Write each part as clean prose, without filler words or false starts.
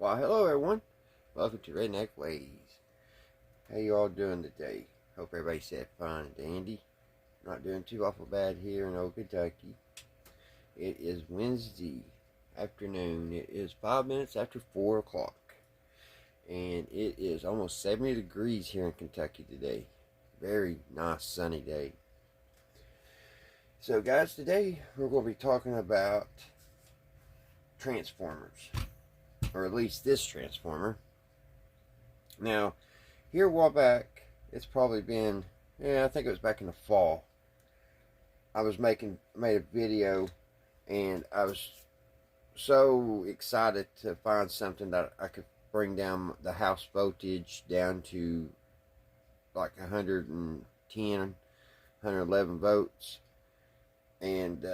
Well, hello everyone. Welcome to Redneck Ways. How you all doing today? Hope everybody's said fine and dandy. Not doing too awful bad here in old Kentucky. It is Wednesday afternoon. It is 5 minutes after 4 o'clock. And it is almost 70 degrees here in Kentucky today. Very nice sunny day. So guys, today we're going to be talking about transformers. Or at least this transformer. Now, here a while back, it's probably been, I think it was back in the fall. I was made a video, and I was so excited to find something that I could bring down the house voltage down to like 110, 111 volts. And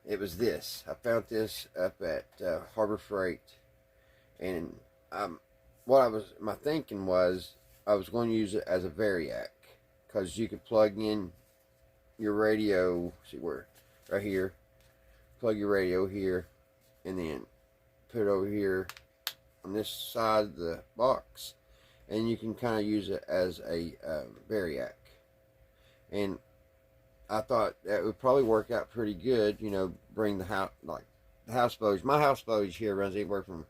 it was this. I found this up at Harbor Freight. And my thinking was I was going to use it as a variac, because you could plug in your radio, right here, plug your radio here, and then put it over here on this side of the box, and you can kind of use it as a variac. And I thought that would probably work out pretty good, bring the house, the house voltage. My house voltage here runs anywhere from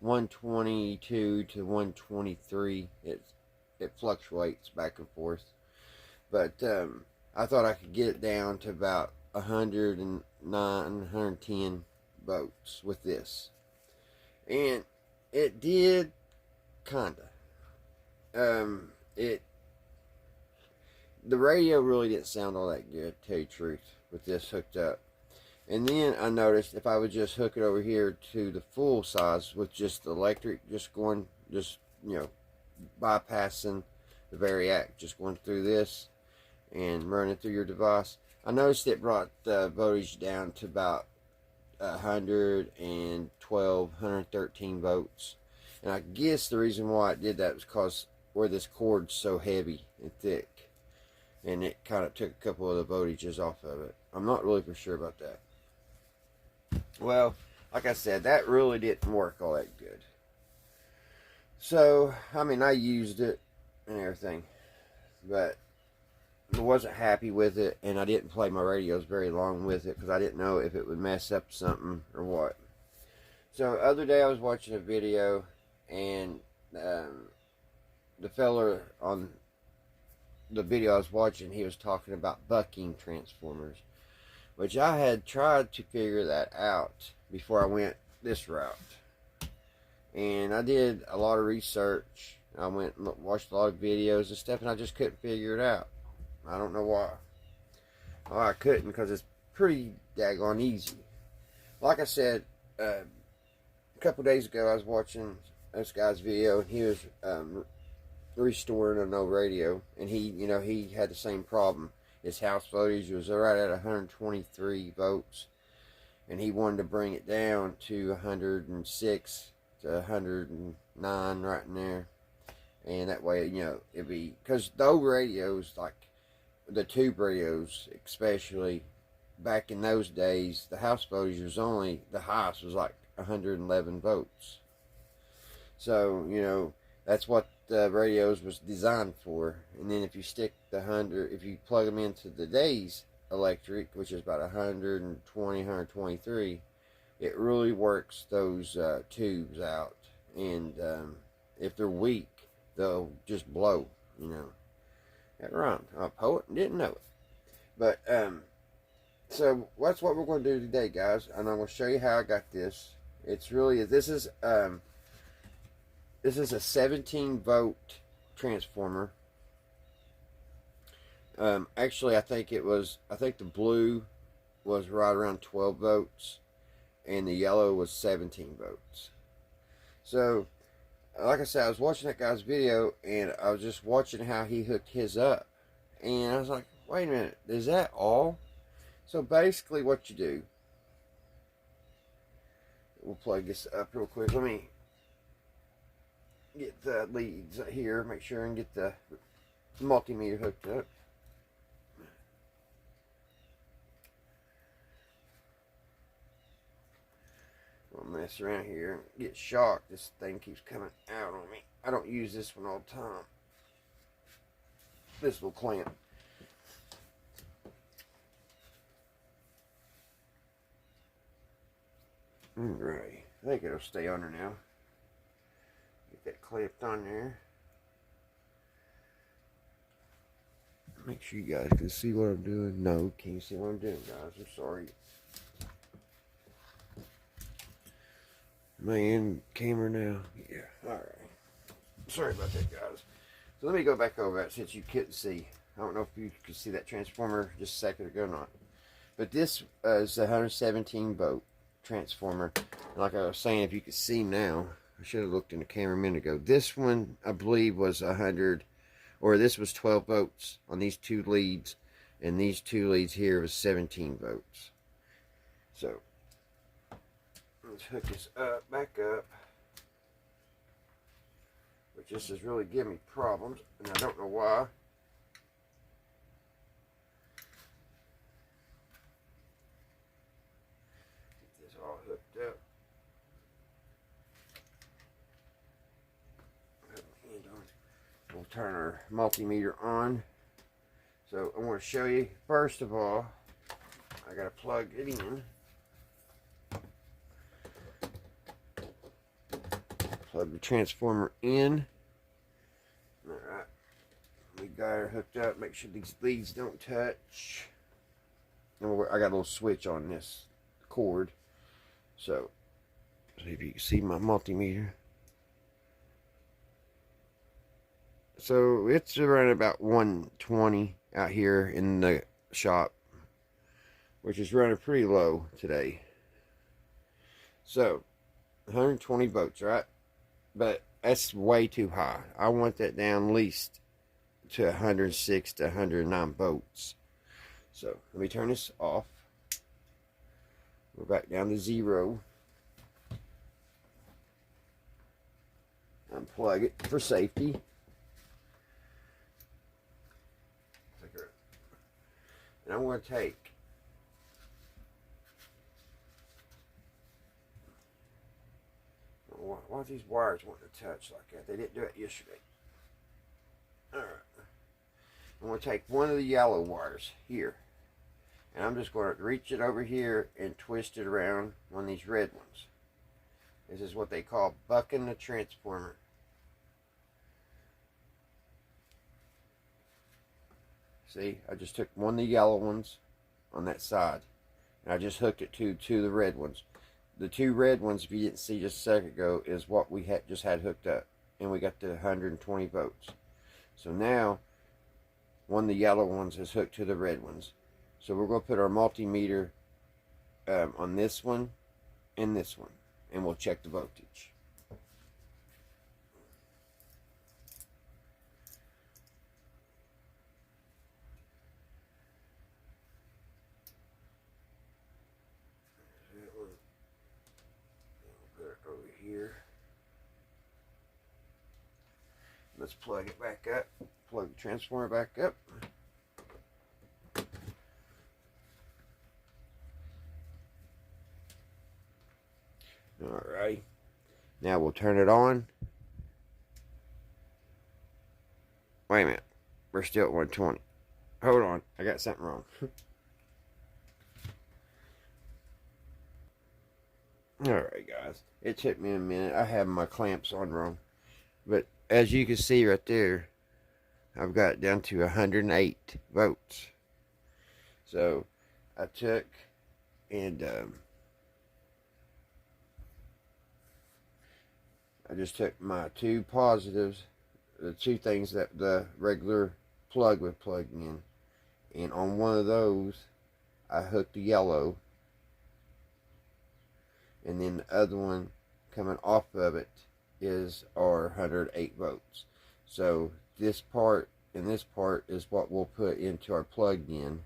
122 to 123. It fluctuates back and forth, but I thought I could get it down to about 109, 110 volts with this, and it did kinda. The radio really didn't sound all that good, to tell you the truth, with this hooked up. And then I noticed if I would just hook it over here to the full size with just the electric, bypassing the variac, just going through this and running through your device, I noticed it brought the voltage down to about 112, 113 volts. And I guess the reason why it did that was because where this cord's so heavy and thick, and it kind of took a couple of the voltages off of it. I'm not really for sure about that. Well, like I said, that really didn't work all that good. So, I used it and everything, but I wasn't happy with it, and I didn't play my radios very long with it because I didn't know if it would mess up something or what. So, the other day I was watching a video, and the fella on the video I was watching, he was talking about bucking transformers, which I had tried to figure that out before I went this route. And I did a lot of research. I went and watched a lot of videos and stuff, and I just couldn't figure it out. I don't know why. Well, I couldn't, because it's pretty daggone easy. Like I said, a couple days ago I was watching this guy's video, and he was restoring an old radio, and he had the same problem. His house voltage was right at 123 volts, and he wanted to bring it down to 106 to 109, right in there. And that way, it'd be, because the old radios, like the tube radios especially, back in those days, the house voltage was the highest was like 111 volts. So, that's what the radios was designed for. And then if you stick if you plug them into today's electric, which is about 120, 123, it really works those tubes out. And if they're weak, they'll just blow. That rhymed. I'm a poet and didn't know it. But so that's what we're going to do today, guys, and I'm going to show you how I got this. This is a 17 volt transformer. Actually, I think the blue was right around 12 volts, and the yellow was 17 volts. So, like I said, I was watching that guy's video, and I was just watching how he hooked his up, and I was like, wait a minute, is that all? So basically what you do, we'll plug this up real quick. Let me get the leads here, make sure and get the multimeter hooked up. Oh man. mess around here and get shocked. This thing keeps coming out on me. I don't use this one all the time. This will clamp. Alright, I think it'll stay on there now. Get that clamped on there. Make sure you guys can see what I'm doing. No, can't see what I'm doing, guys. I'm sorry. Am I in camera now? Yeah, alright. Sorry about that, guys. So let me go back over that since you couldn't see. I don't know if you could see that transformer just a second ago or not. But this is a 117 volt transformer. Like I was saying, if you could see now, I should have looked in the camera a minute ago. This one, I believe, was 100, or this was 12 volts on these two leads. And these two leads here was 17 volts. So, let's hook this up, back up. Which this is really giving me problems, and I don't know why. Get this all hooked up. We'll turn our multimeter on. So I want to show you, first of all, I got to plug it in. Plug the transformer in. Alright. We got her hooked up. Make sure these leads don't touch. And I got a little switch on this cord. So, see if you can see my multimeter. So, it's around about 120 out here in the shop, which is running pretty low today. So, 120 volts, right? But that's way too high. I want that down at least to 106 to 109 volts. So let me turn this off. We're back down to 0. Unplug it for safety. And I'm going to take why are these wires wanting to touch like that? They didn't do it yesterday. Alright. I'm going to take one of the yellow wires here. And I'm just going to reach it over here and twist it around one of these red ones. This is what they call bucking the transformer. See, I just took one of the yellow ones on that side. And I just hooked it to the red ones. The two red ones, if you didn't see just a second ago, is what we just had hooked up. And we got the 120 volts. So now, one of the yellow ones is hooked to the red ones. So we're going to put our multimeter on this one and this one. And we'll check the voltage. Let's plug it back up. Plug the transformer back up. Alright. Now we'll turn it on. Wait a minute. We're still at 120. Hold on. I got something wrong. Alright, guys. It took me a minute. I have my clamps on wrong. But as you can see right there, I've got it down to 108 volts. So I took and I just took my two positives, the two things that the regular plug would plug in, and on one of those I hooked the yellow, and then the other one coming off of it is our 108 volts. So this part and this part is what we'll put into our plug-in,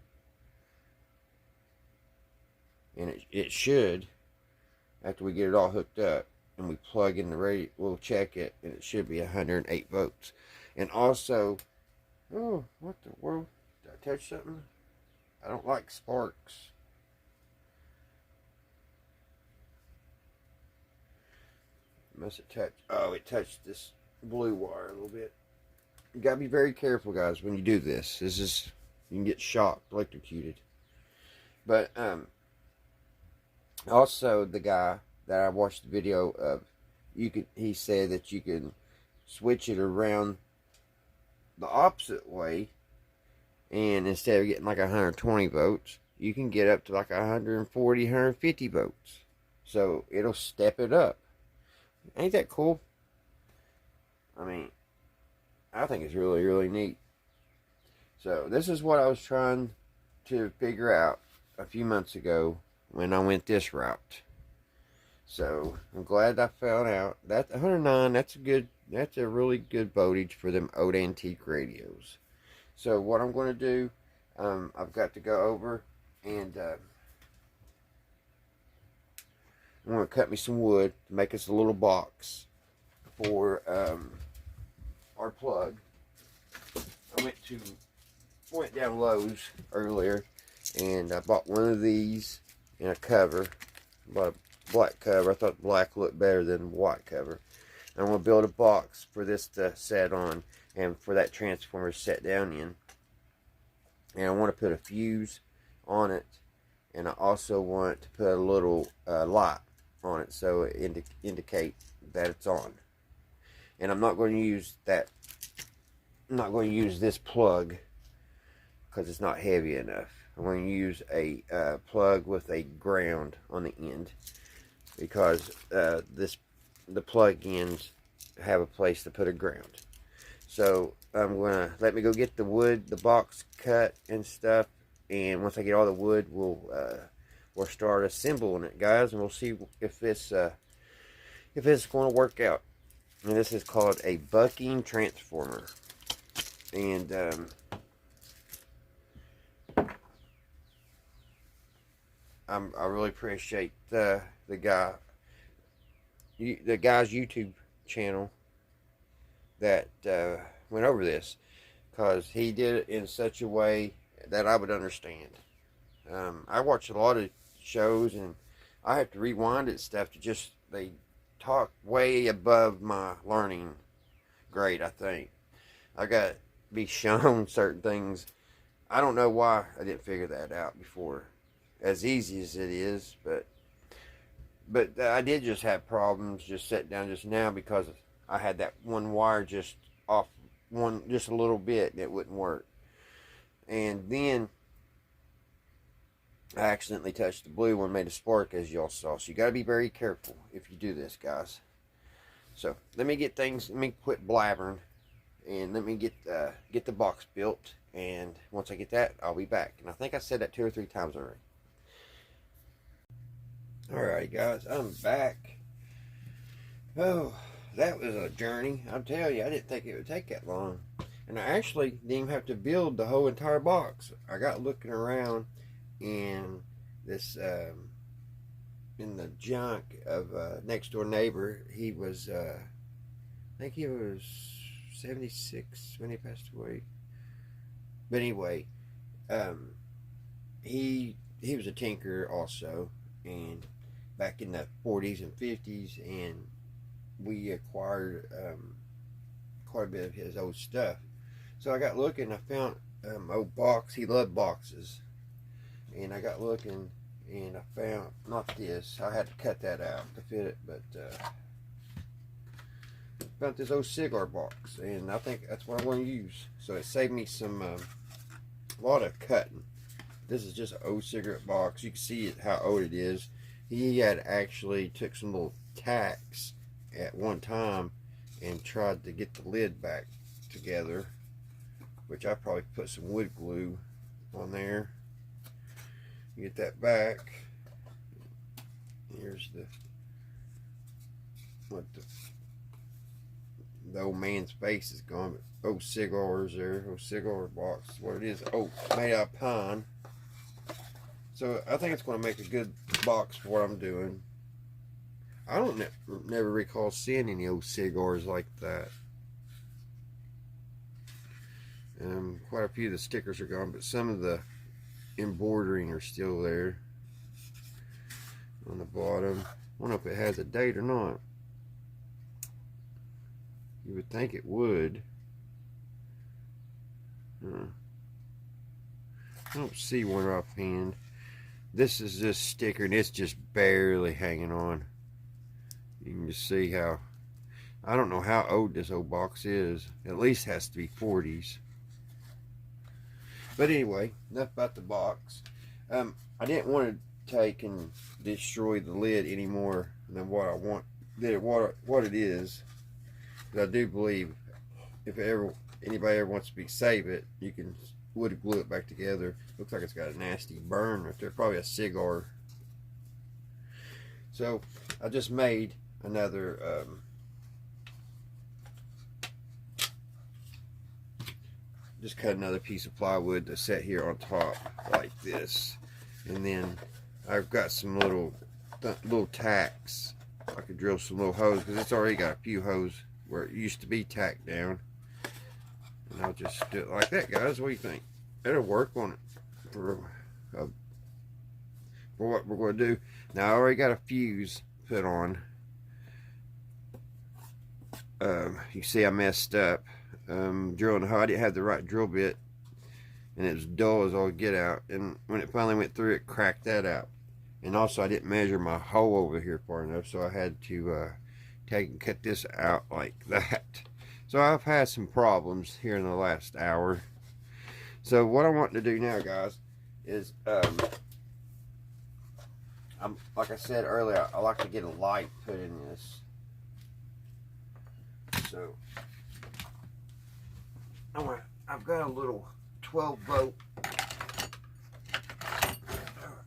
and it should, after we get it all hooked up and we plug in the radio, we'll check it, and it should be 108 volts. And also, oh, what the world, did I touch something? I don't like sparks. Must have touched. Oh, it touched this blue wire a little bit. You gotta be very careful, guys, when you do this. This is, you can get shocked, electrocuted. But also the guy that I watched the video of, he said that you can switch it around the opposite way, and instead of getting like 120 volts, you can get up to like 140, 150 volts. So it'll step it up. Ain't that cool? I mean, I think it's really, really neat. So this is what I was trying to figure out a few months ago when I went this route. So I'm glad I found out that 109. That's a really good voltage for them old antique radios. So what I'm going to do, I've got to go over and I'm going to cut me some wood to make us a little box for our plug. I went down Lowe's earlier and I bought one of these in a cover. I bought a black cover. I thought black looked better than white cover. I'm going to build a box for this to set on and for that transformer to set down in. And I want to put a fuse on it, and I also want to put a little light on it so it indicate that it's on. And I'm not going to use that. I'm not going to use this plug because it's not heavy enough. I'm going to use a plug with a ground on the end because the plug-ins have a place to put a ground. So I'm gonna let me go get the wood, the box cut and stuff, and once I get all the wood, we'll start assembling it, guys, and we'll see if it's going to work out. And this is called a bucking transformer, and I really appreciate the guy's YouTube channel that went over this, because he did it in such a way that I would understand. I watch a lot of shows and I have to rewind it stuff to they talk way above my learning grade. I think I got to be shown certain things. I don't know why I didn't figure that out before, as easy as it is, but I did just have problems just sitting down just now because I had that one wire just off just a little bit and it wouldn't work. And then I accidentally touched the blue one, made a spark, as y'all saw. So you got to be very careful if you do this, guys. So let me quit blabbering and let me get the box built. And once I get that, I'll be back. And I think I said that 2 or 3 times already. Alright, guys, I'm back. Oh, that was a journey. I'll tell you, I didn't think it would take that long. And I actually didn't even have to build the whole entire box. I got looking around in this, in the junk of a next door neighbor. He was, I think he was 76 when he passed away. But anyway, he was a tinkerer also, and back in the 40s and 50s, and we acquired quite a bit of his old stuff. So I got looking, I found old box. He loved boxes, and I got looking and I found, not this, I had to cut that out to fit it, but found this old cigar box, and I think that's what I'm going to use. So it saved me some a lot of cutting. This is just an old cigarette box. You can see how old it is. He had actually took some little tacks at one time and tried to get the lid back together, which I probably put some wood glue on there. Get that back. Here's the old man's face is gone, but old cigars there, old cigar box, what it is. Oh, made out of pine. So I think it's going to make a good box for what I'm doing. I don't never recall seeing any old cigars like that. Quite a few of the stickers are gone, but some of the embroidering are still there on the bottom. I don't know if it has a date or not. You would think it would. I don't see one offhand. This is this sticker, and it's just barely hanging on. You can just see how, I don't know how old this old box is. At least has to be 40s. But anyway, enough about the box. I didn't want to take and destroy the lid any more than what I want, what it is. Because I do believe if anybody ever wants to save it, you can wood glue it back together. Looks like it's got a nasty burn right there, probably a cigar. So I just made another just cut another piece of plywood to set here on top like this, and then I've got some little tacks. I could drill some little holes because it's already got a few holes where it used to be tacked down. And I'll just do it like that, guys. What do you think? It'll work on it for what we're going to do. Now, I already got a fuse put on. You see I messed up drilling the hole. I didn't have the right drill bit, and it was dull as all get out. And when it finally went through, it cracked that out. And also, I didn't measure my hole over here far enough, so I had to take and cut this out like that. So I've had some problems here in the last hour. So what I want to do now, guys, is like I said earlier, I like to get a light put in this. So I've got a little 12 volt.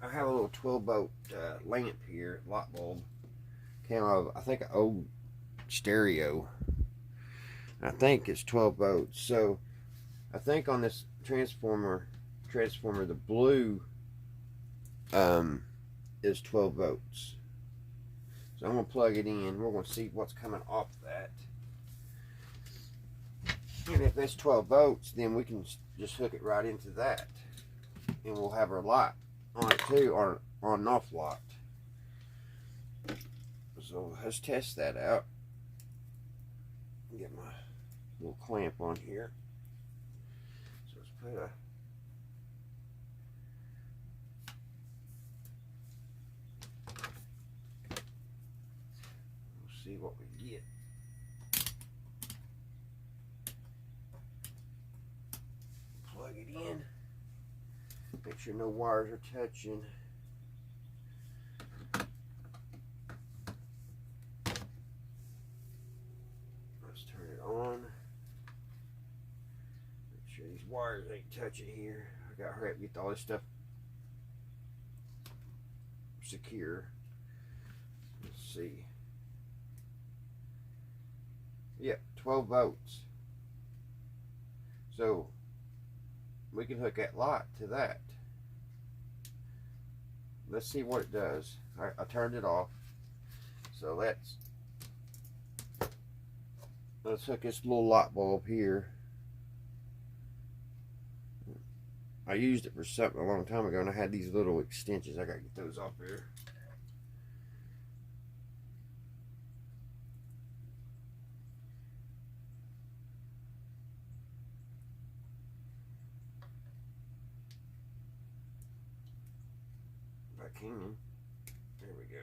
I have a little 12 volt lamp here, light bulb. Came out of, I think, an old stereo. I think it's 12 volts. So I think on this transformer, the blue is 12 volts. So I'm going to plug it in. We're going to see what's coming off that. And if it's 12 volts, then we can just hook it right into that. And we'll have our light on it too, or on and off light. So let's test that out. Get my little clamp on here. So let's put a see what we get. Plug it in. Make sure no wires are touching. Let's turn it on. Make sure these wires ain't touching here. I gotta hurry up and get all this stuff secure. Let's see. Yeah, 12 volts. So we can hook that light to that. Let's see what it does. I turned it off. So let's hook this little light bulb here. I used it for something a long time ago, and I had these little extensions. I gotta get those off there. If I can. There we go.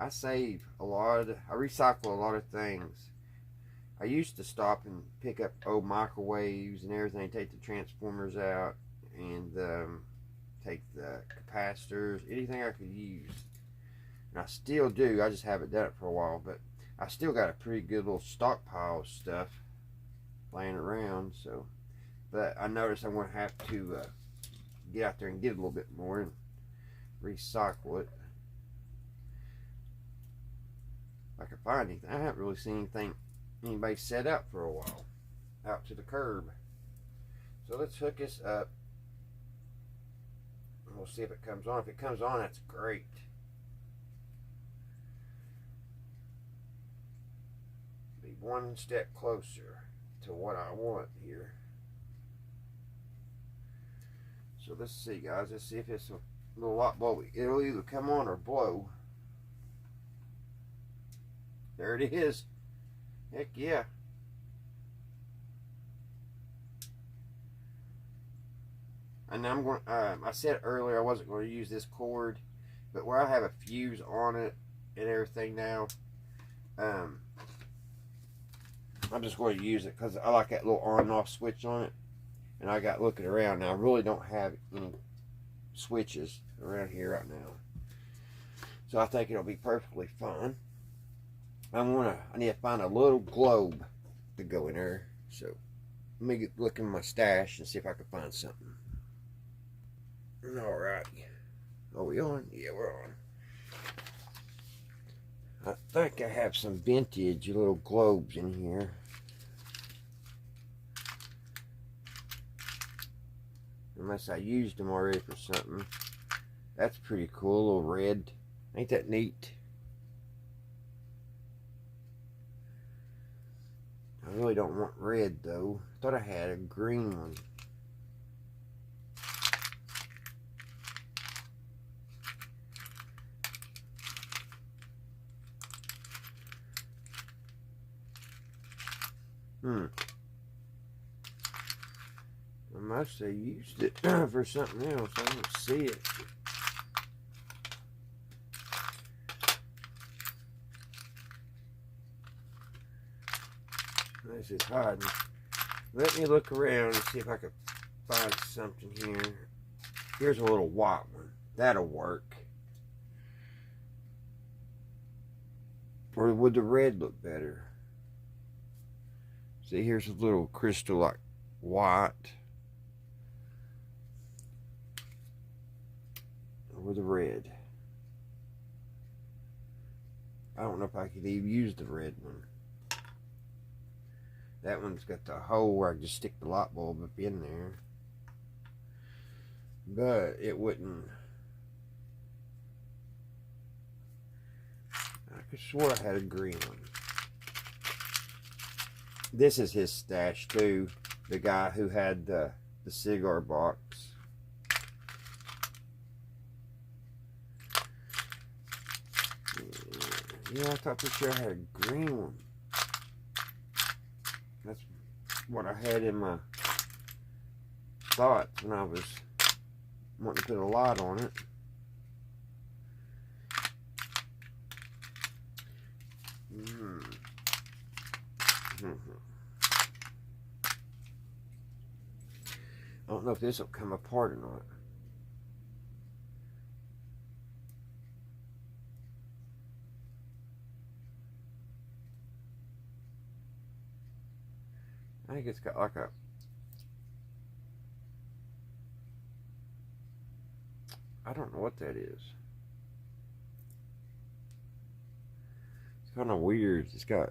I save a lot of, I recycle a lot of things. I used to stop and pick up old microwaves and everything, take the transformers out, and take the capacitors, anything I could use. And I still do, I just haven't done it for a while, but I still got a pretty good little stockpile of stuff laying around. So, but I noticed I'm going to have to get out there and get a little bit more and recycle it. If I can find anything. I haven't really seen anybody set up for a while out to the curb. So let's hook this up and we'll see if it comes on. If it comes on, that's great. Be one step closer to what I want here. So let's see, guys. Let's see if it's a little light bulb. It'll either come on or blow. There it is. Heck yeah. And I'm going. I said earlier I wasn't going to use this cord, but where I have a fuse on it and everything now, I'm just going to use it because I like that little on and off switch on it. And I got looking around now. I really don't have any switches around here right now, so I think it'll be perfectly fine. I need to find a little globe to go in there. So let me look in my stash and see if I can find something. All right. Are we on? Yeah, we're on. I think I have some vintage little globes in here. Unless I used them already for something. That's pretty cool, a little red. Ain't that neat? I really don't want red though. I thought I had a green one. I must have used it for something else. I don't see it. This is hiding. Let me look around and see if I can find something here. Here's a little white one. That'll work. Or would the red look better? See, here's a little crystal like white. Or the red. I don't know if I could even use the red one. That one's got the hole where I can just stick the light bulb up in there. But it wouldn't. I could swear I had a green one. This is his stash too. The guy who had the cigar box. Yeah, I thought for sure I had a green one. That's what I had in my thoughts when I was wanting to put a light on it. I don't know if this will come apart or not. I think it's got like a... I don't know what that is. It's kind of weird. It's got...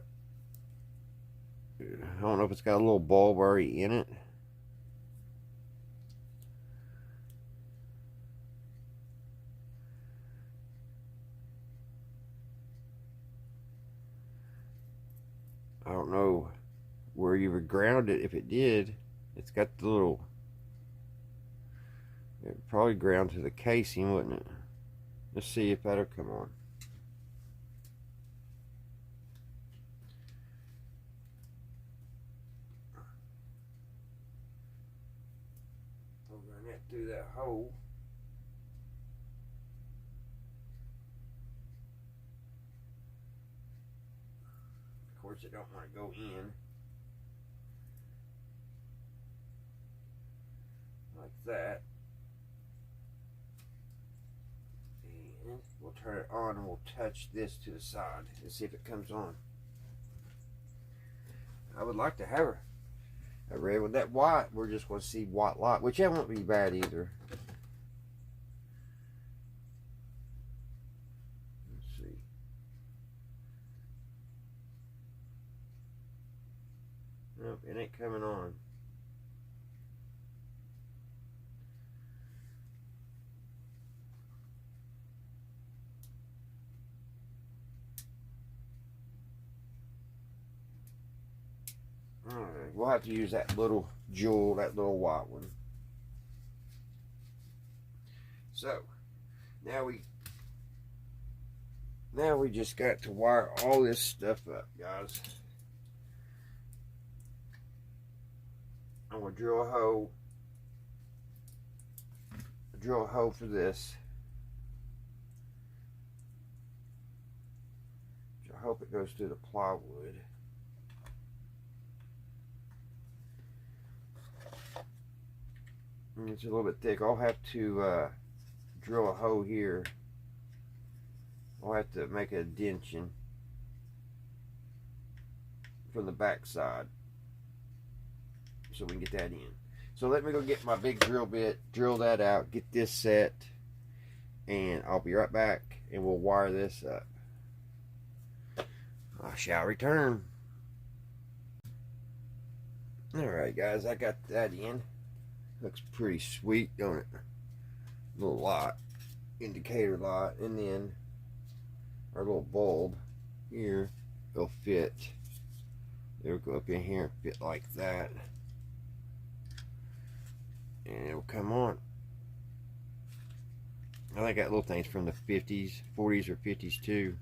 I don't know if it's got a little bulb already in it. I don't know where you would ground it if it did. It's got the little... It would probably ground to the casing, wouldn't it? Let's see if that'll come on. Run that through that hole. Of course, I don't want to go in like that. And we'll turn it on and we'll touch this to the side and see if it comes on. I would like to have a red one. That white, we're just going to see white light, which that won't be bad either. Let's see. Nope, it ain't coming on. Alright, we'll have to use that little jewel, that little white one. So now we just got to wire all this stuff up, guys. I'm gonna drill a hole for this. I hope it goes through the plywood. And it's a little bit thick. I'll have to drill a hole here. I'll have to make a dention from the back side so we can get that in. So let me go get my big drill bit, drill that out, get this set, and I'll be right back and we'll wire this up. I shall return. Alright guys, I got that in. Looks pretty sweet, don't it? Little light, indicator light, and then our little bulb here will fit. It'll go up in here and fit like that. And it'll come on. I think that little thing's from the 50s, 40s or 50s too.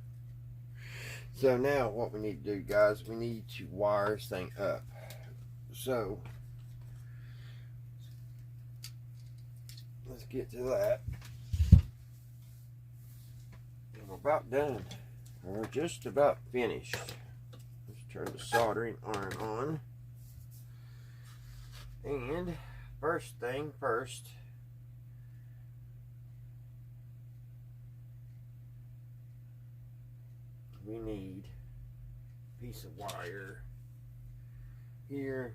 So now what we need to do, guys, we need to wire this thing up. So let's get to that. And we're about done. We're just about finished. Let's turn the soldering iron on. And first thing first, we need a piece of wire here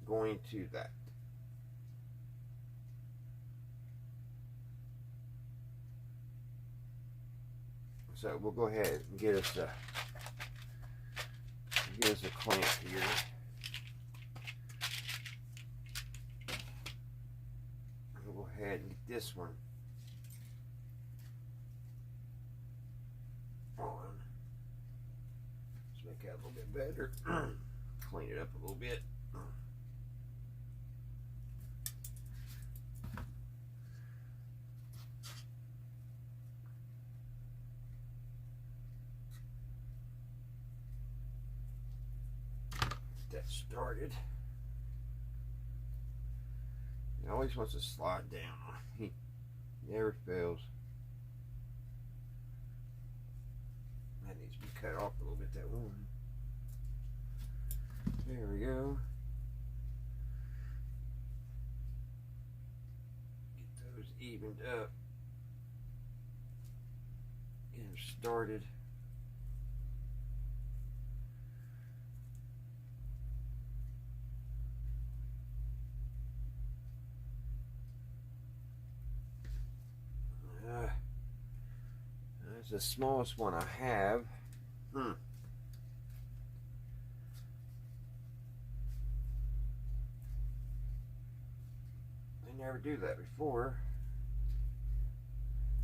going to that. So we'll go ahead and get us a clamp here. We'll go ahead and get this one on. Let's make that a little bit better. Clean it up a little bit. Get that started. He always wants to slide down. He never fails. That needs to be cut off a little bit, that one. There we go. Get those evened up. Get them started. That's the smallest one I have. They never do that before.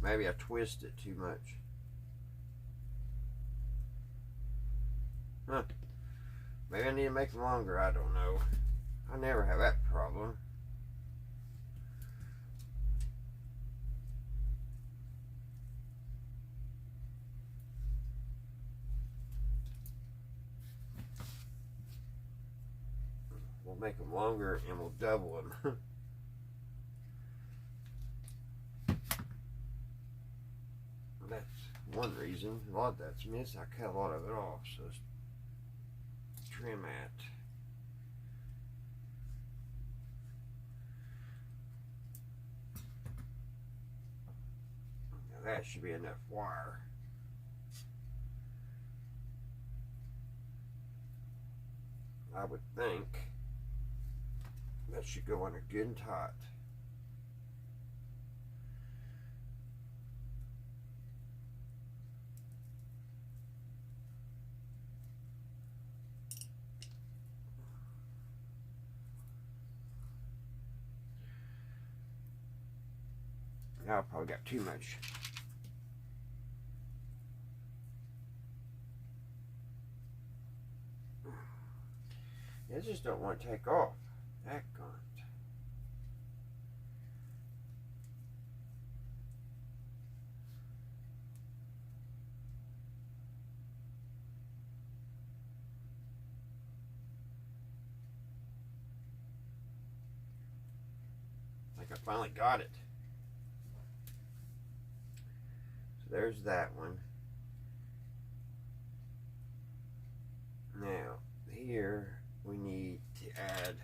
Maybe I twist it too much. Maybe I need to make them longer. I don't know. I never have that problem. We'll make them longer and we'll double them. That's one reason. A lot of that's missed. I cut a lot of it off, so let's trim that. Now that should be enough wire. I would think that should go under good and tight. Now I probably got too much. I just don't want to take off. That gone. think I finally got it. So there's that one. Now, here we need to add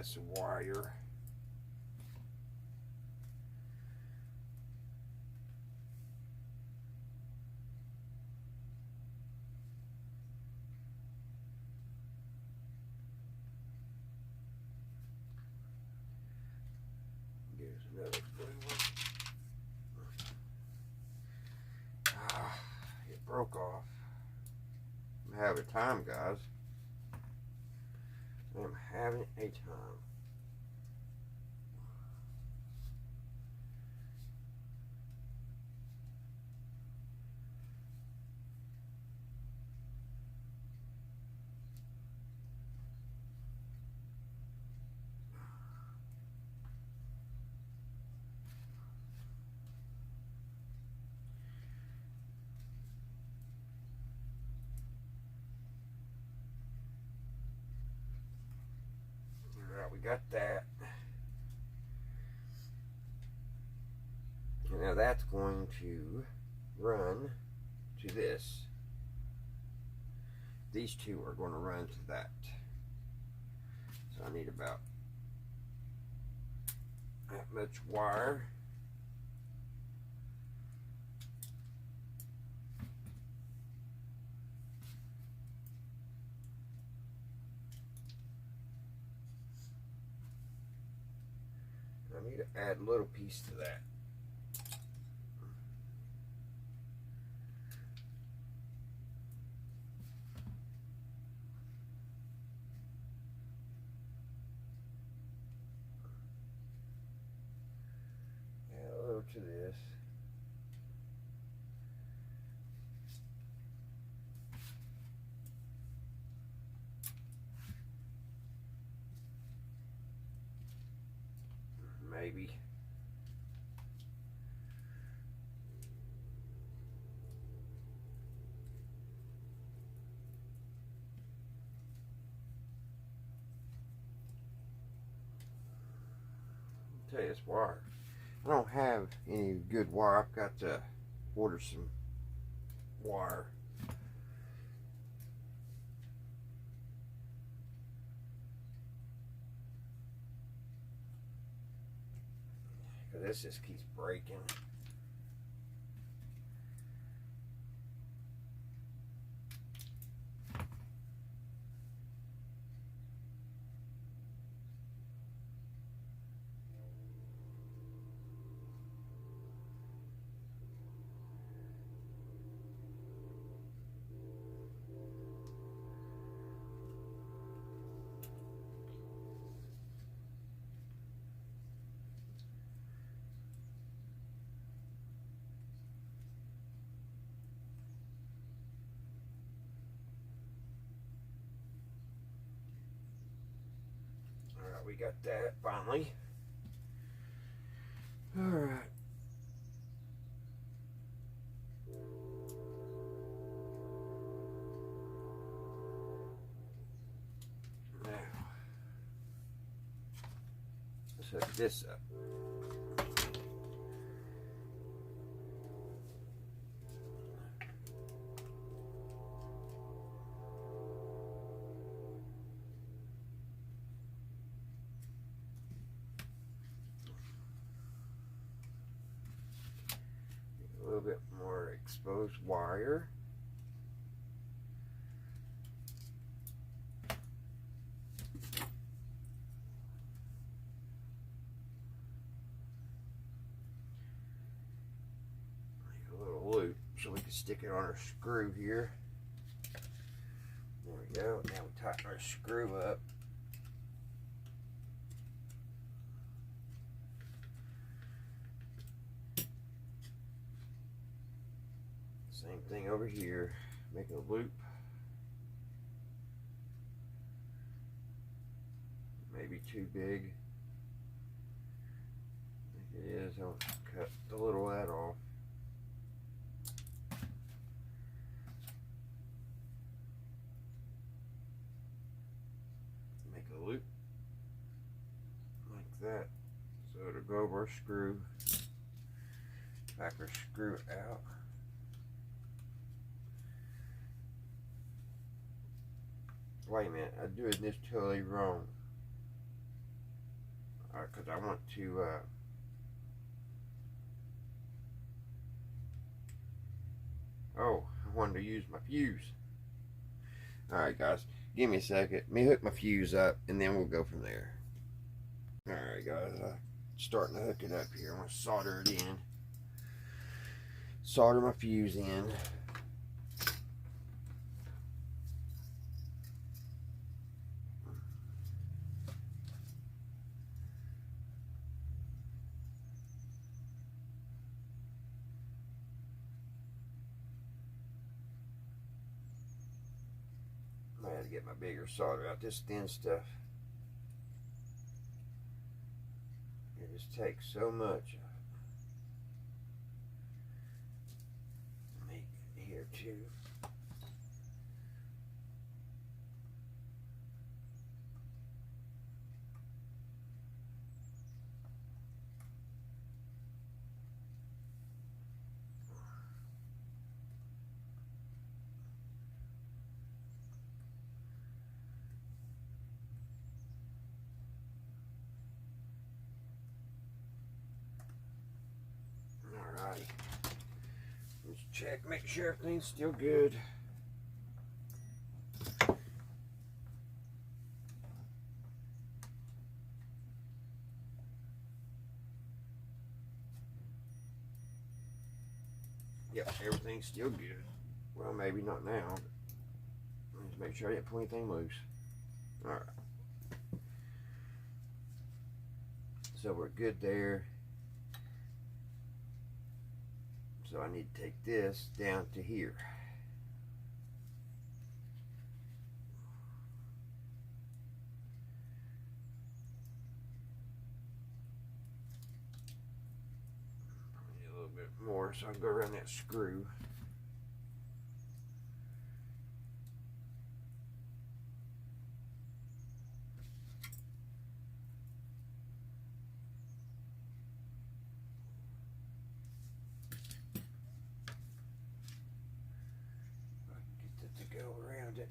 some wire. Here's another blue one. It broke off. I'm having time, guys. I'm having a time. We got that. And now that's going to run to this. These two are going to run to that. So I need about that much wire. I need to add a little piece to that. Add a little to this. Maybe. I'll tell you this wire. I don't have any good wire. I've got to order some wire. This just keeps breaking. We got that finally. All right. Now, let's hook this up. A little bit more exposed wire. Make a little loop so we can stick it on our screw here. There we go. Now we tighten our screw up. Same thing over here, making a loop. Maybe too big. I think it is. I'll cut the little of that off. more screw. Back our screw out. Wait a minute, I'm doing this totally wrong. Because I want to oh, I wanted to use my fuse. Alright guys, give me a second. Let me hook my fuse up and then we'll go from there. Alright guys, I'm starting to hook it up here. I'm going to solder it in. Solder my fuse in. I had to get my bigger solder out. This thin stuff, it just takes so much. Make it here too. Alrighty. Let's check, make sure everything's still good. Yep, everything's still good. Well, maybe not now, but let's make sure I didn't pull anything loose. Alright. So we're good there. So I need to take this down to here. Probably a little bit more so I can go around that screw. Go around it.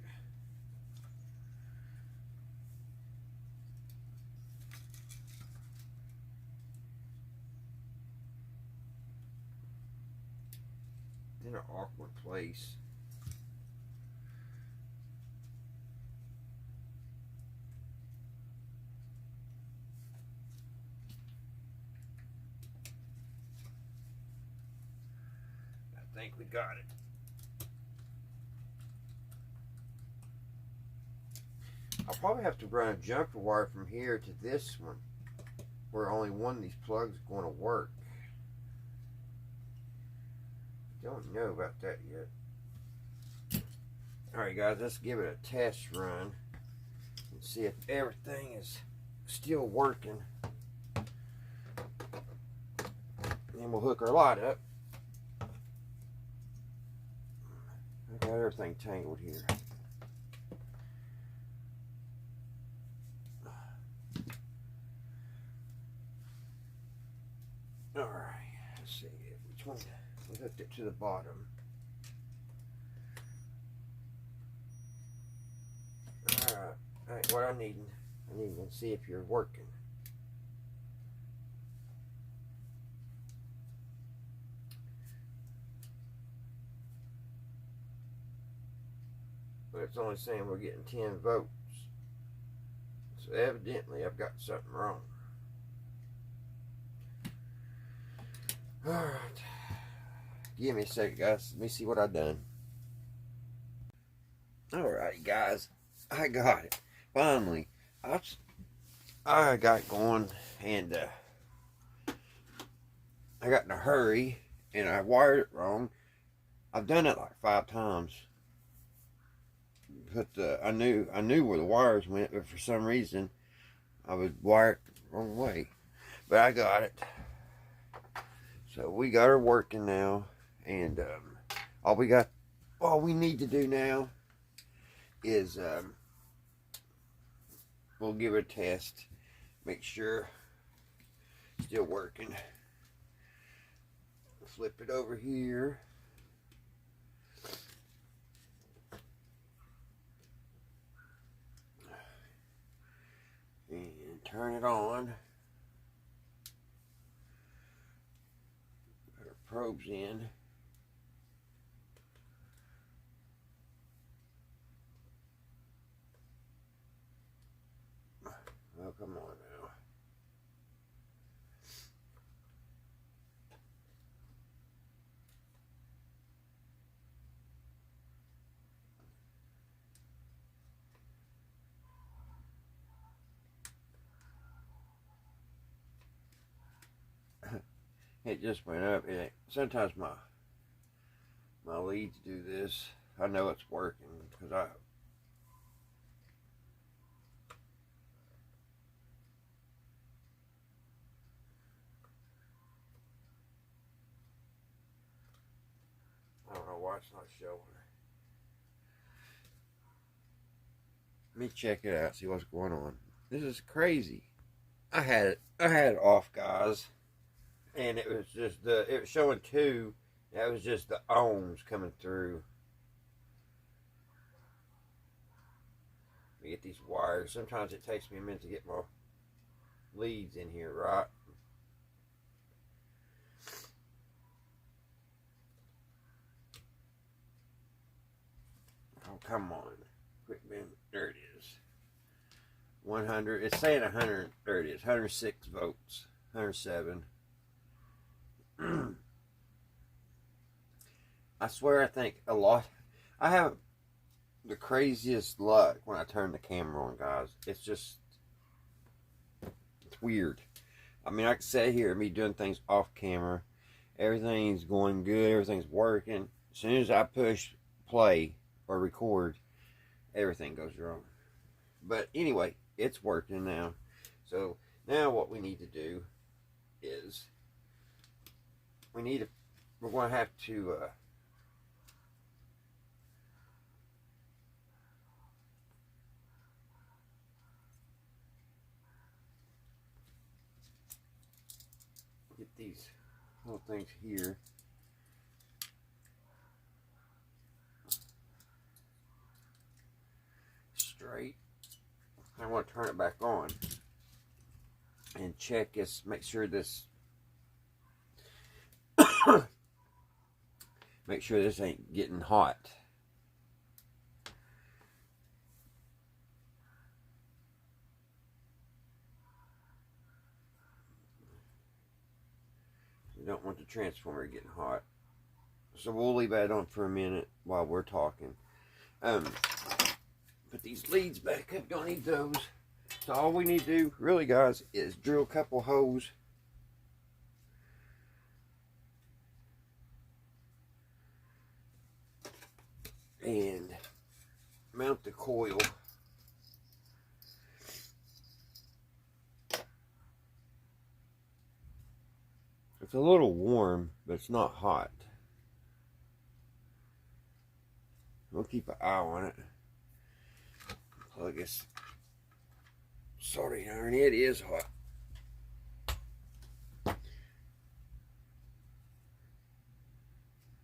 In an awkward place. I think we got it. I'll probably have to run a jumper wire from here to this one, where only one of these plugs is going to work. Don't know about that yet. Alright guys, let's give it a test run and see if everything is still working. Then we'll hook our light up. I got everything tangled here. Alright, let's see which one. We hooked it to the bottom. Alright, what I need to see if you're working. But it's only saying we're getting 10 volts. So evidently I've got something wrong. Alright. Give me a second, guys. Let me see what I've done. Alright, guys. I got it. Finally. I got going, and I got in a hurry, and I wired it wrong. I've done it like 5 times. But I knew where the wires went, but for some reason I was wired the wrong way. But I got it. So we got her working now, and all we need to do now is we'll give her a test, make sure Still working. Flip it over here. And turn it on. Put our probes in. Oh, come on now. It just went up. Sometimes my leads do this. I know it's working because I don't know why it's not showing. Let me check it out, see what's going on. This is crazy. I had it off, guys, and it was just it was showing 2. That was just the ohms coming through. Let me get these wires. Sometimes it takes me a minute to get my leads in here, right? Oh, come on. Quick bend. There it is. 100. It's saying 100. There it is. 106 volts. 107. I swear I think a lot. I have the craziest luck when I turn the camera on, guys. It's weird. I mean, I can sit here and be doing things off camera. Everything's going good. Everything's working. As soon as I push play or record, everything goes wrong. But anyway, it's working now. So now what we need to do is we're going to have to get these little things here. Straight. I want to turn it back on and check this, make sure this make sure this ain't getting hot. You don't want the transformer getting hot. So we'll leave that on for a minute while we're talking. Put these leads back up. Don't need those. So all we need to do, really, guys, is drill a couple holes. And mount the coil. It's a little warm, but it's not hot. We'll keep an eye on it. Plug this soldering iron. It is hot.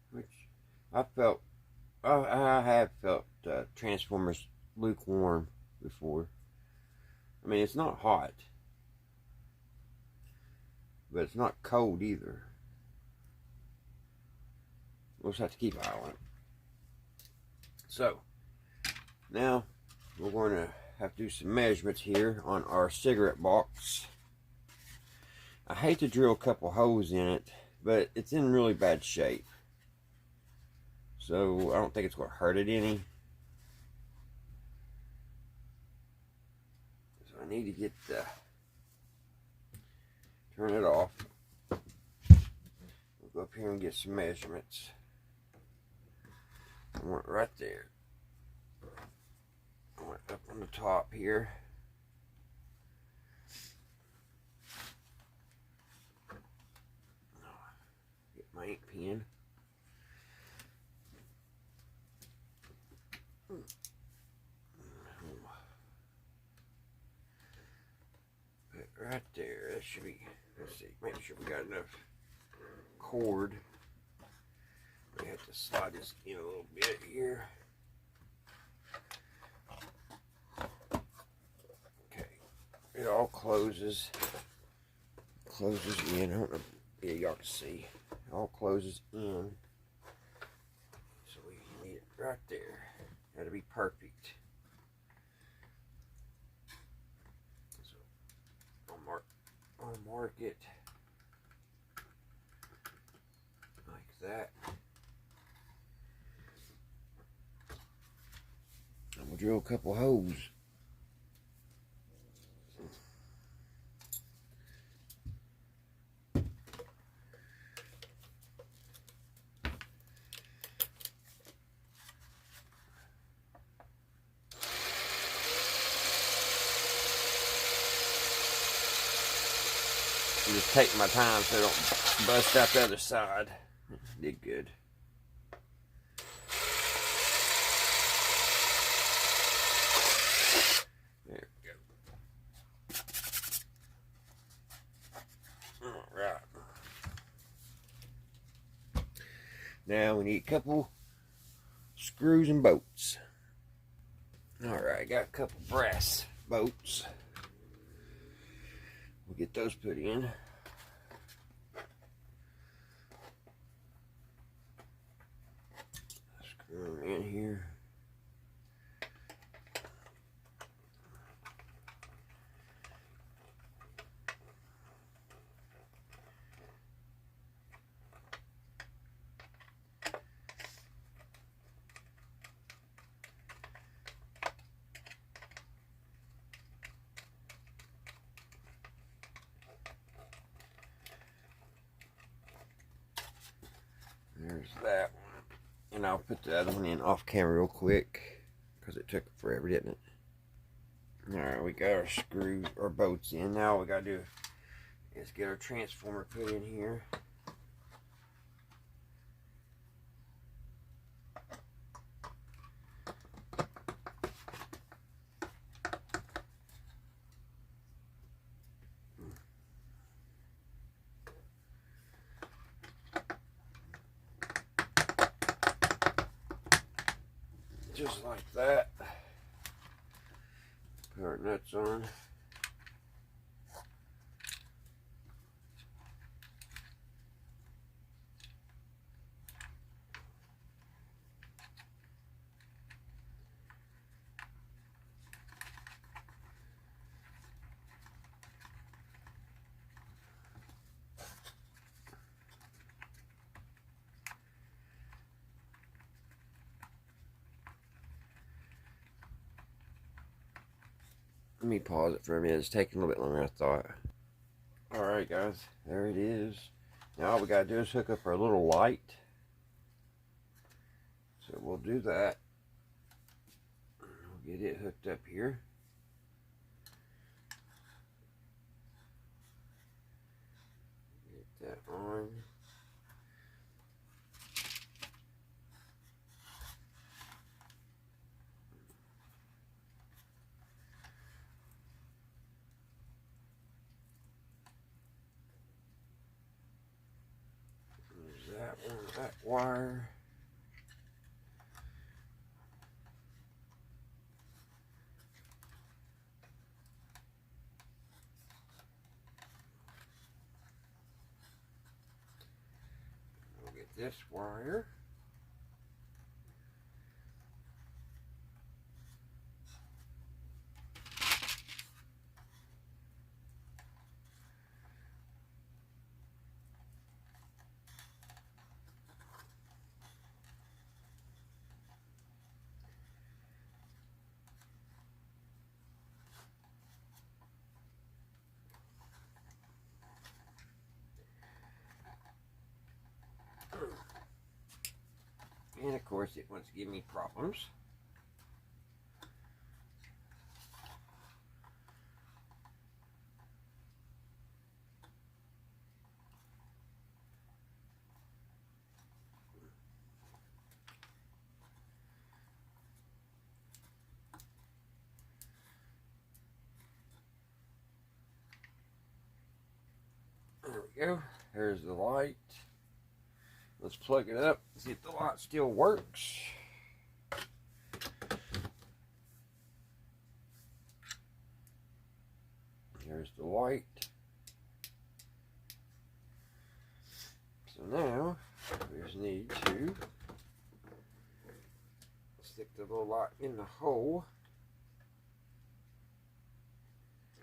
Which I have felt transformers lukewarm before. I mean, it's not hot, but it's not cold either. We'll just have to keep an eye on it. So now we're going to have to do some measurements here on our cigarette box. I hate to drill a couple holes in it, but it's in really bad shape. So I don't think it's going to hurt it any. So I need to get turn it off. We'll go up here and get some measurements. I want it right there. I want it up on the top here. Get my ink pen. Put it right there. That should be, let's see, make sure we got enough cord. We have to slide this in a little bit here. Okay, it all closes in. I don't know, yeah, y'all can see. It all closes in. So we need it right there. That'll be perfect. So I'll mark it like that. And we'll drill a couple holes. I'm just taking my time so I don't bust out the other side. Did good. There we go. Alright. Now we need a couple screws and bolts. Alright, got a couple brass bolts. We'll get those put in. Screw them in here. There's that one. And I'll put the other one in off camera real quick because it took forever, didn't it? Alright, we got our screws or bolts in. Now all we gotta do is get our transformer put in here. Just like that. Put our nuts on. Let me pause it for a minute. It's taking a little bit longer than I thought. Alright guys, there it is. Now all we gotta do is hook up our little light. So we'll do that. We'll get it hooked up here. Get that on. That one, that wire. We'll get this wire. And of course it wants to give me problems. go. There's the light. Let's plug it up, see if the light still works. There's the light. So now, we just need to stick the little light in the hole.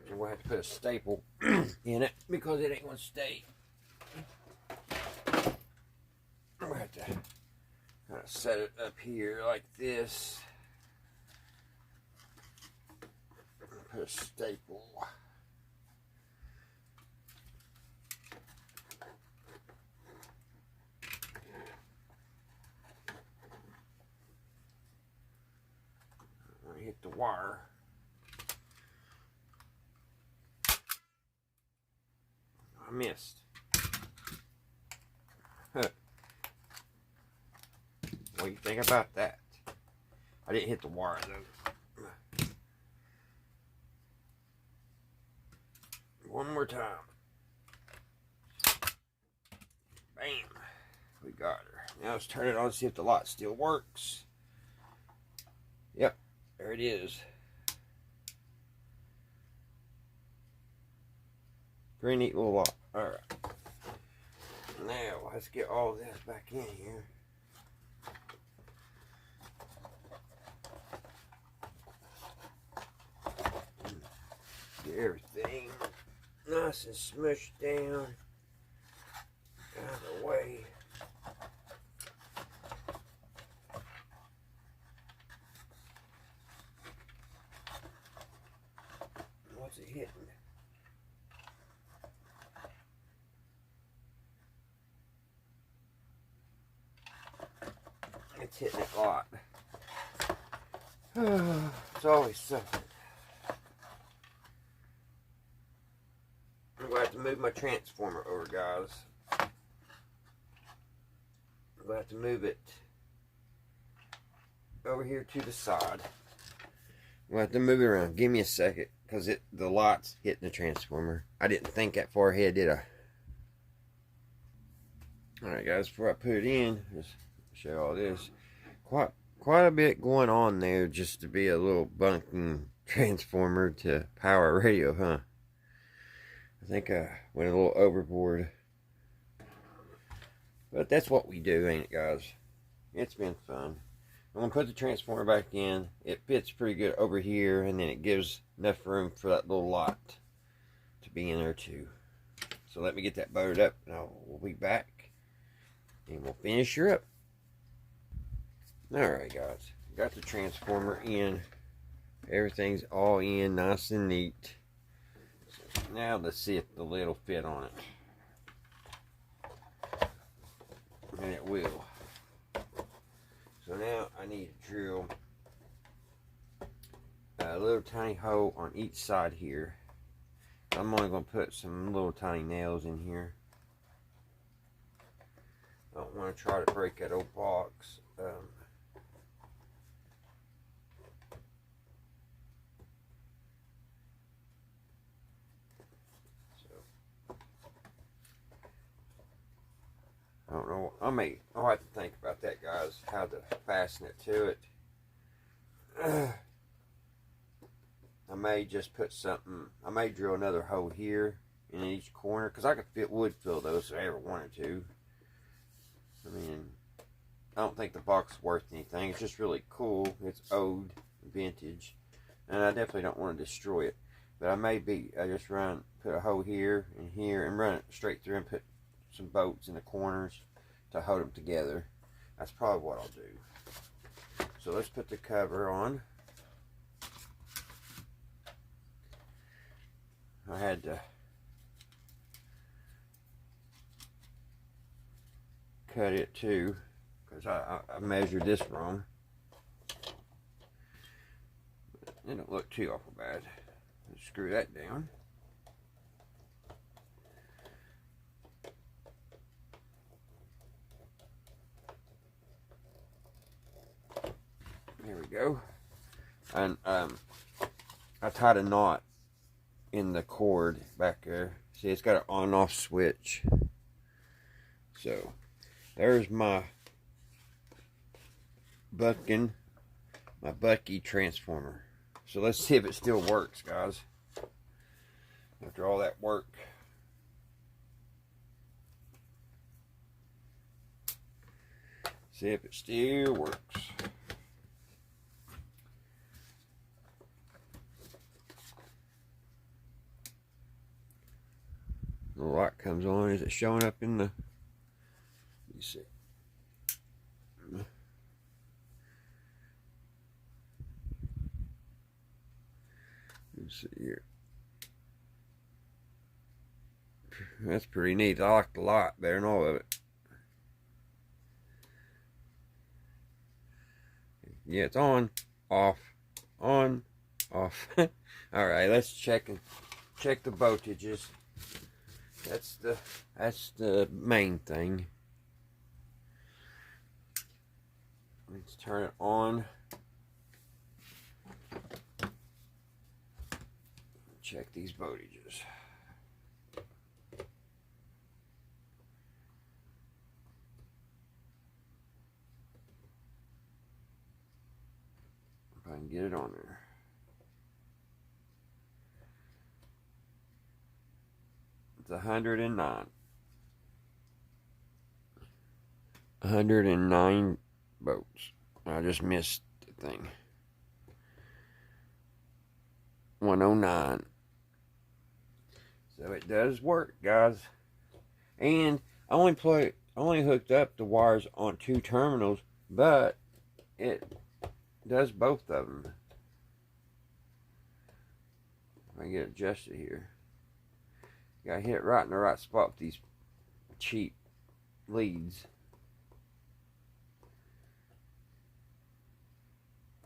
And we'll have to put a staple in it because it ain't going to stay. We'll have to kind of set it up here like this. Put a staple. Hit the wire. I missed. Huh. What do you think about that? I didn't hit the wire though. One more time. Bam. We got her. Now let's turn it on and see if the light still works. Yep. There it is. Pretty neat little lock. Alright. Now, let's get all this back in here. Get everything nice and smushed down. Out of the way. What's it hitting? It's hitting it a lot. It's always something. I'm going to have to move my transformer over, guys. I'm going to have to move it over here to the side. We'll have to move it around. Give me a second, because the light's hitting the transformer. I didn't think that far ahead, did I? Alright guys, before I put it in, just show all this. Quite a bit going on there just to be a little bunking transformer to power a radio, huh? I think I went a little overboard. But that's what we do, ain't it, guys? It's been fun. I'm going to put the transformer back in. It fits pretty good over here, and then it gives enough room for that little light to be in there too. So let me get that buttered up, and we'll be back, and we'll finish her up. Alright guys, got the transformer in. Everything's all in, nice and neat. So now let's see if the lid will fit on it. And it will. So now I need to drill a little tiny hole on each side here. I'm only going to put some little tiny nails in here. I don't want to try to break that old box. I don't know. I'll have to think about that, guys. How to fasten it to it. I may just put something. I may drill another hole here in each corner, because I would fill those if I ever wanted to. I mean, I don't think the box is worth anything. It's just really cool. It's old, vintage, and I definitely don't want to destroy it. But I just put a hole here and here, and run it straight through and put some bolts in the corners to hold them together. That's probably what I'll do. So let's put the cover on. I had to cut it too, because I measured this wrong. It don't look too awful bad. Let's screw that down. There we go. And I tied a knot in the cord back there See, it's got an on-off switch. So, there's my Bucky transformer. So let's see if it still works, guys. After all that work. See if it still works. The light comes on. Is it showing up in the... Let me see. Let's see here. That's pretty neat. I like the light better than all of it. Yeah, it's on, off, on, off. All right, let's check the voltages. That's the main thing. Let's turn it on. Check these voltages. If I can get it on there. It's 109. 109 volts. I just missed the thing. 109. So it does work, guys. And I only hooked up the wires on 2 terminals, but it does both of them. If I get it adjusted here. Gotta hit it right in the right spot with these cheap leads.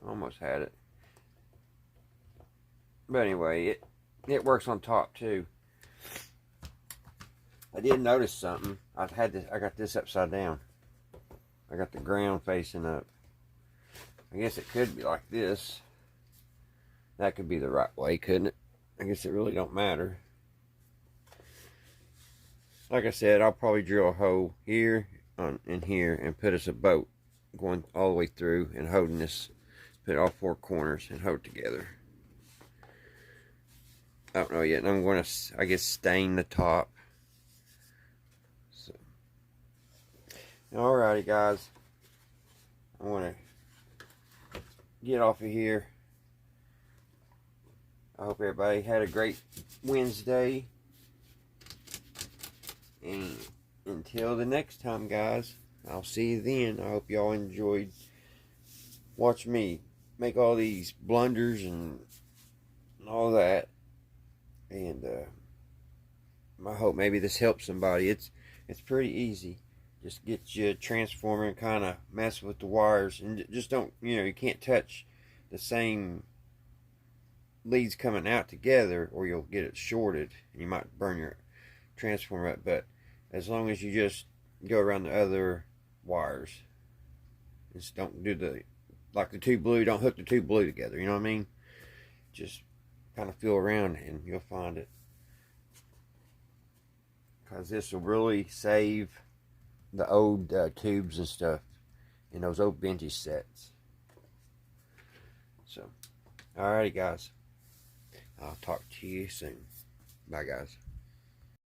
Almost had it. But anyway, it works on top too. I did notice something. I got this upside down. I got the ground facing up. I guess it could be like this. That could be the right way, couldn't it? I guess it really don't matter. Like I said, I'll probably drill a hole here in here and put us a boat going all the way through and holding this. Put all 4 corners and hold it together. I don't know yet. And I'm going to, I guess, stain the top. So, alrighty, guys. I want to get off of here. I hope everybody had a great Wednesday. And until the next time, guys, I'll see you then. I hope y'all enjoyed watching me make all these blunders and all that. And I hope maybe this helps somebody. It's pretty easy. Just get you a transformer and kind of mess with the wires, and just don't, you can't touch the same leads coming out together, or you'll get it shorted and you might burn your transformer up. But as long as you just go around the other wires, just don't do like the 2 blue, don't hook the 2 blue together, you know what I mean? Just kind of feel around and you'll find it. Because this will really save the old tubes and stuff in those old vintage sets. So, alrighty, guys. I'll talk to you soon. Bye, guys.